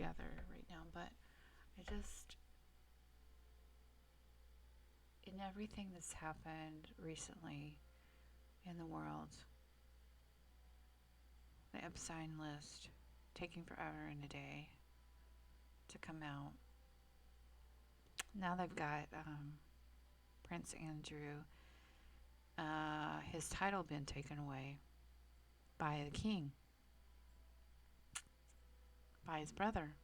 together right now, but I just, in everything that's happened recently in the world, the Epstein list taking forever and a day to come out. Now they've got Prince Andrew, his title been taken away by the king, by his brother.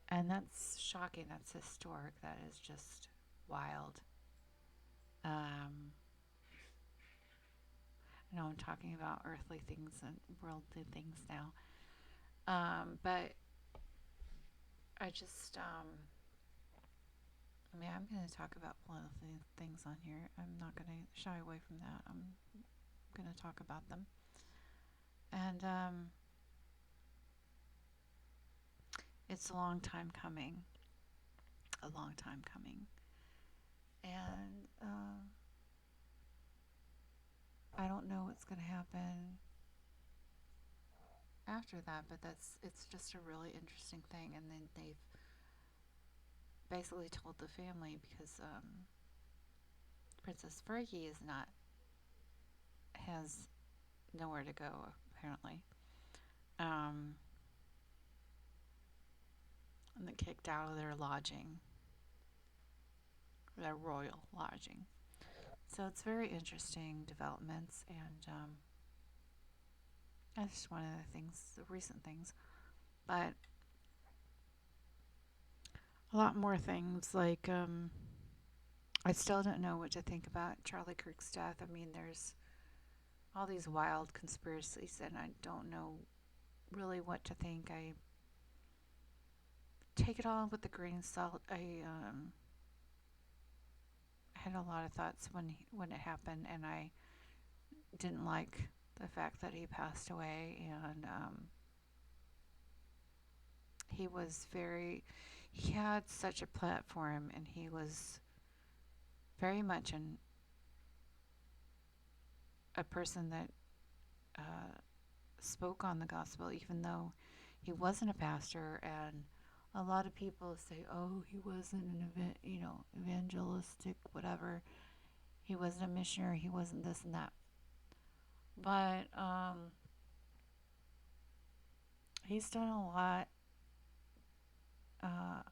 And that's shocking. That's historic. That is just wild. Um, I know I'm talking about earthly things and worldly things now. But I just, I mean, I'm going to talk about political things on here. I'm not going to shy away from that. I'm going to talk about them. And it's a long time coming. A long time coming. And I don't know what's going to happen after that, but it's just a really interesting thing. And then they've basically told the family because Princess Fergie has nowhere to go apparently, um, and they kicked out of their lodging, their royal lodging. So it's very interesting developments, and that's just one of the things, the recent things. But a lot more things like I still don't know what to think about Charlie Kirk's death. I mean, there's all these wild conspiracies, and I don't know really what to think. I take it all with a grain of salt. I had a lot of thoughts when it happened, and I didn't like the fact that he passed away. And he was he had such a platform, and he was very much a person that uh, spoke on the gospel, even though he wasn't a pastor. And a lot of people say, "Oh, he wasn't evangelistic, whatever. He wasn't a missionary. He wasn't this and that." But he's done uh,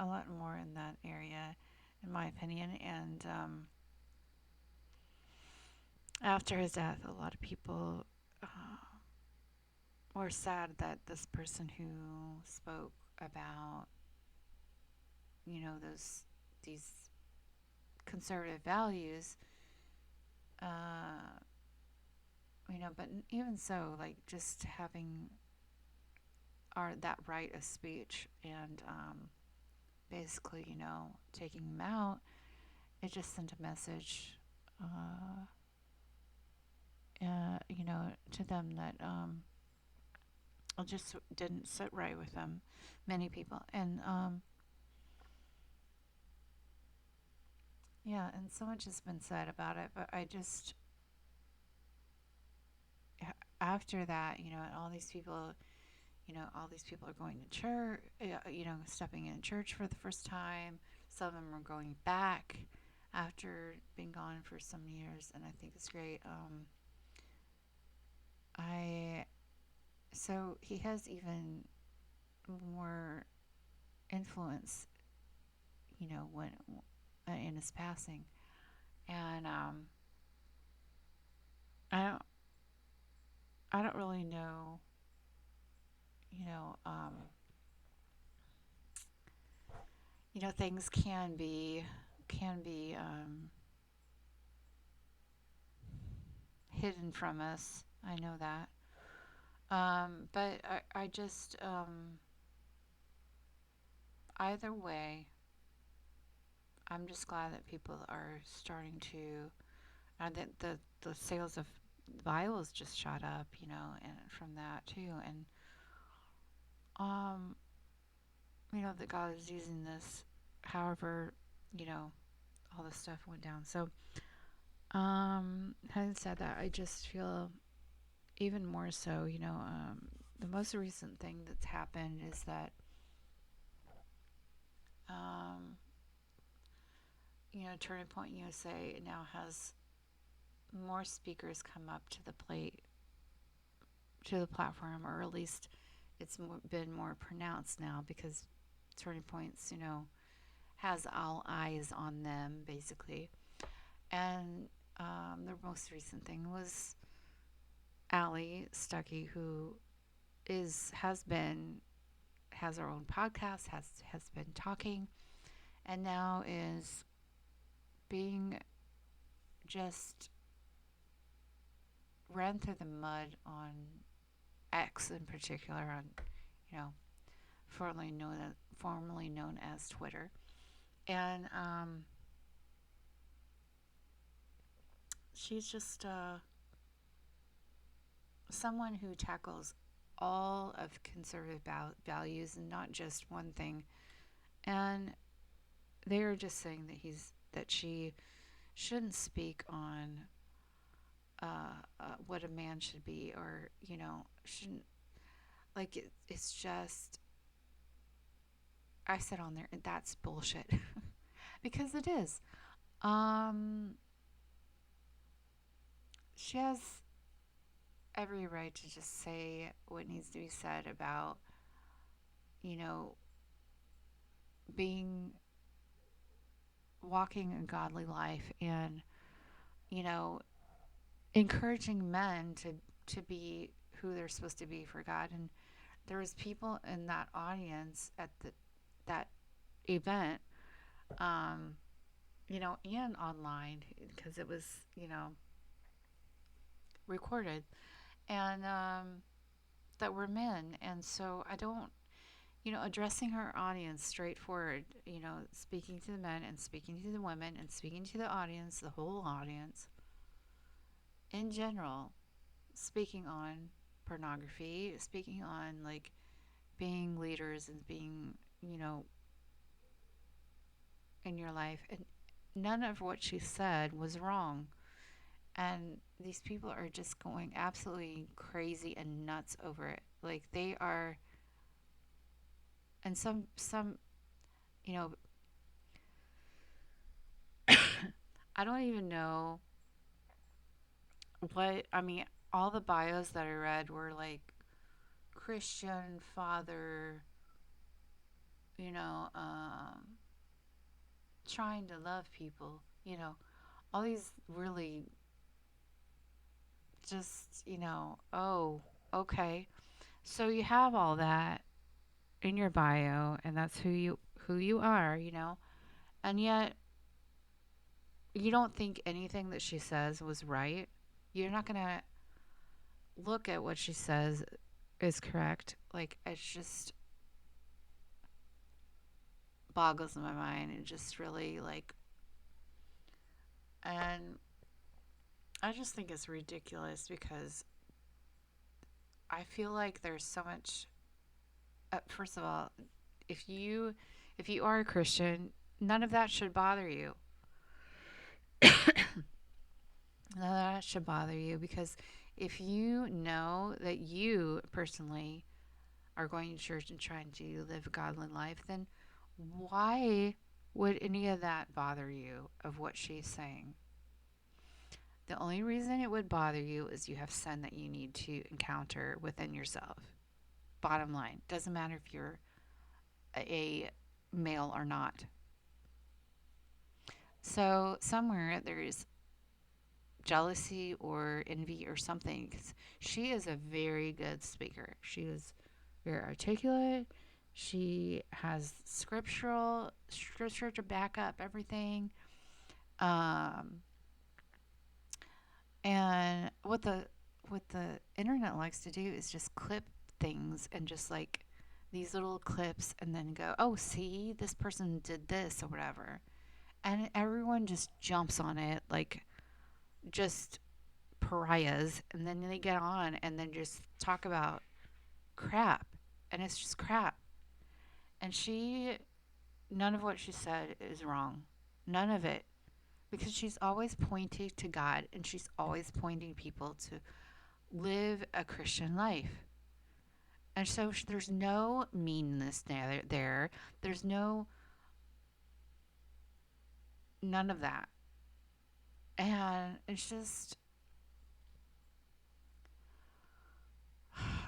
a lot more in that area, in my opinion. And after his death, a lot of people were sad that this person who spoke about, those these conservative values, uh, but even so, like just having that right of speech and basically, taking him out, it just sent a message, to them that it just didn't sit right with them, many people. And yeah, and so much has been said about it, but I just, after that, and all these people are going to church, stepping in church for the first time. Some of them are going back after being gone for some years, and I think it's great. I So he has even more influence, when in his passing, and I don't I don't really know, you know, um, things can be hidden from us. I know that. But I just, either way, I'm just glad that people are starting to, and that the sales of Bibles just shot up, and from that too. And, um, that God is using this, however, you know, all this stuff went down. So, having said that, I just feel even more so, the most recent thing that's happened is that, um, Turning Point USA now has more speakers come up to the plate, to the platform, or at least been more pronounced now because Turning Points, has all eyes on them, basically. And the most recent thing was Allie Stuckey, who is has her own podcast, has been talking, and now is being just ran through the mud on X in particular, on you know formerly known as Twitter, and she's just someone who tackles all of conservative values and not just one thing. And they are just saying that she shouldn't speak on what a man should be, or shouldn't, like it's just, I said on there, that's bullshit. Because it is. Um, she has every right to just say what needs to be said about, you know, being walking a godly life, and, you know, encouraging men to be who they're supposed to be for God. And there was people in that audience at that event, um, and online, because it was, recorded, and that were men. And so I don't, addressing her audience straightforward, speaking to the men and speaking to the women and speaking to the audience, the whole audience in general, speaking on pornography, speaking on like being leaders and being, in your life. And none of what she said was wrong. And these people are just going absolutely crazy and nuts over it. Like they are, and some, you know, I don't even know what, I mean, all the bios that I read were like Christian father, you know, trying to love people, all these really just, oh, okay. So you have all that in your bio, and that's who you are, and yet you don't think anything that she says was right. You're not gonna look at what she says is correct. Like it's just boggles my mind, and just really like, and I just think it's ridiculous because I feel like there's so much. First of all, if you if you are a Christian, none of that should bother you. None of that should bother you, because if you know that you personally are going to church and trying to live a godly life, then why would any of that bother you of what she's saying? The only reason it would bother you is you have sin that you need to encounter within yourself. Bottom line, doesn't matter if you're a male or not. So somewhere there's jealousy or envy or something, 'cause she is a very good speaker. She is very articulate. She has scripture to back up everything. Um, and what the internet likes to do is just clip things, and just like these little clips, and then go, oh, see, this person did this or whatever, and everyone just jumps on it like just pariahs, and then they get on and then just talk about crap, and it's just crap. And none of what she said is wrong, none of it, because she's always pointing to God, and she's always pointing people to live a Christian life. And so there's no meanness there. There's none of that. And it's just,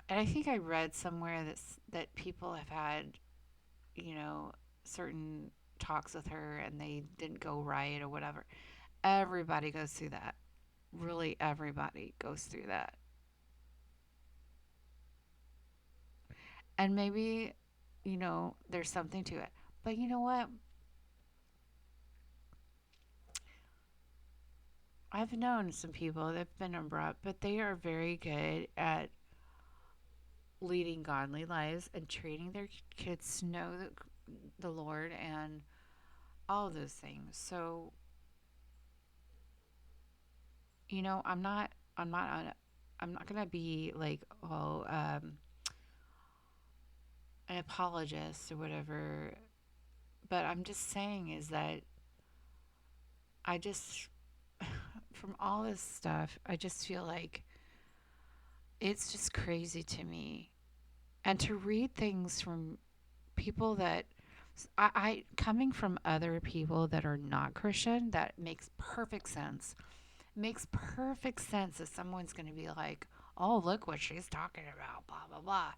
and I think I read somewhere that people have had, you know, certain talks with her and they didn't go right or whatever. Everybody goes through that. Really, everybody goes through that. And maybe, there's something to it. But you know what? I've known some people that have been abrupt, but they are very good at leading godly lives and training their kids to know the Lord and all of those things. So, I'm not, I'm not, I'm not gonna be like, an apologist or whatever. But I'm just saying is that I just, from all this stuff, I just feel like it's just crazy to me. And to read things from people that I coming from other people that are not Christian, that makes perfect sense. Makes perfect sense if someone's going to be like, "Oh, look what she's talking about," blah blah blah.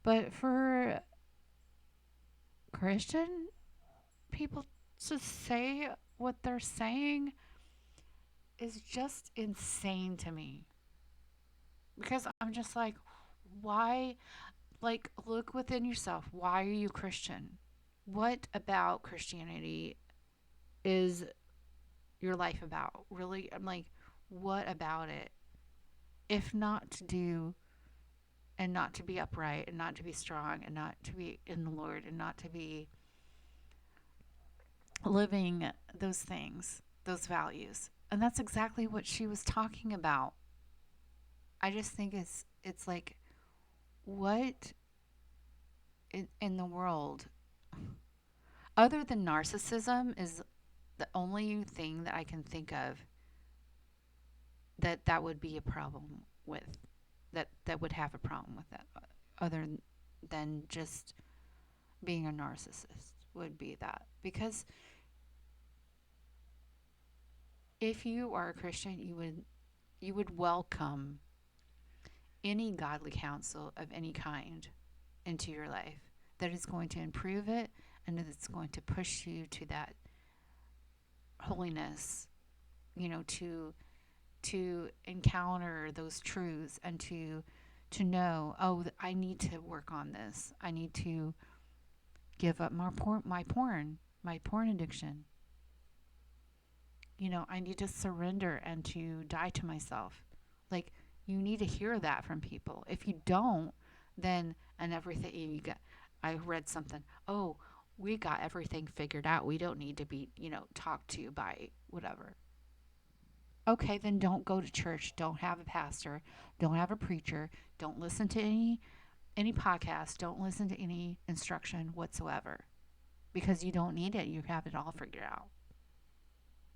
But for Christian people to say what they're saying is just insane to me. Because I'm just like, why? Like, look within yourself. Why are you Christian? What about Christianity is your life about? Really, I'm like, what about it? If not to do and not to be upright and not to be strong and not to be in the Lord and not to be living those things, those values. And that's exactly what she was talking about. I just think it's like what in the world other than narcissism is the only thing that I can think of that would be a problem with that would have a problem with that other than just being a narcissist would be that because if you are a Christian you would welcome any godly counsel of any kind into your life that is going to improve it and that it's going to push you to that holiness, to encounter those truths and to know, oh, I need to work on this. I need to give up my porn addiction. I need to surrender and to die to myself. Like, you need to hear that from people. If you don't, then, and everything, you got, I read something, oh, we got everything figured out. We don't need to be, talked to by whatever. Okay, then don't go to church. Don't have a pastor. Don't have a preacher. Don't listen to any podcast. Don't listen to any instruction whatsoever because you don't need it. You have it all figured out.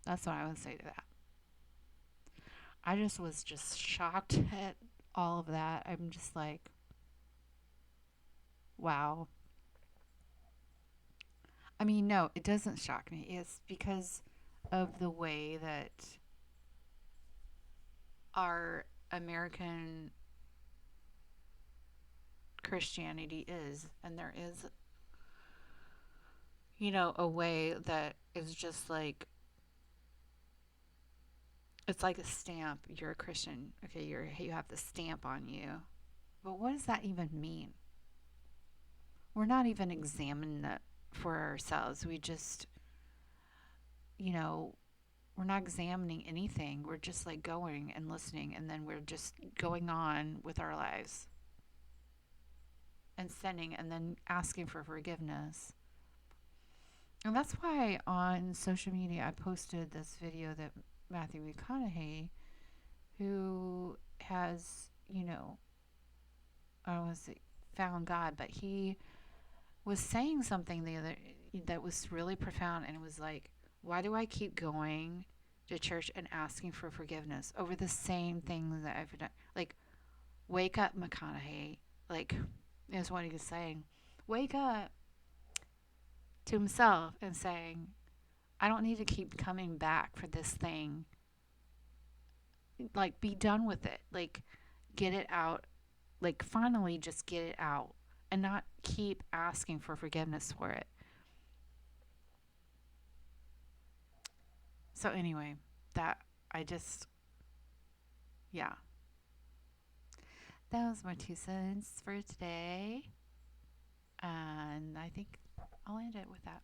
That's what I would say to that. I just was just shocked at all of that. I'm just like, wow. I mean, no, it doesn't shock me. It's because of the way that our American Christianity is. And there is, a way that is just like, it's like a stamp. You're a Christian. Okay, you have the stamp on you. But what does that even mean? We're not even examining that for ourselves. We just, you know, we're not examining anything. We're just like going and listening, and then we're just going on with our lives and sinning and then asking for forgiveness. And that's why on social media I posted this video that Matthew McConaughey, who has, I don't want to say found God, but he was saying something the other that was really profound, and it was like, why do I keep going to church and asking for forgiveness over the same things that I've done? Like, wake up, McConaughey. Like, is what he was saying. Wake up to himself and saying, I don't need to keep coming back for this thing. Like, be done with it. Like, get it out. Like, finally, just get it out and not keep asking for forgiveness for it. So, anyway, that I just, yeah, that was my 2 cents for today. And I think I'll end it with that.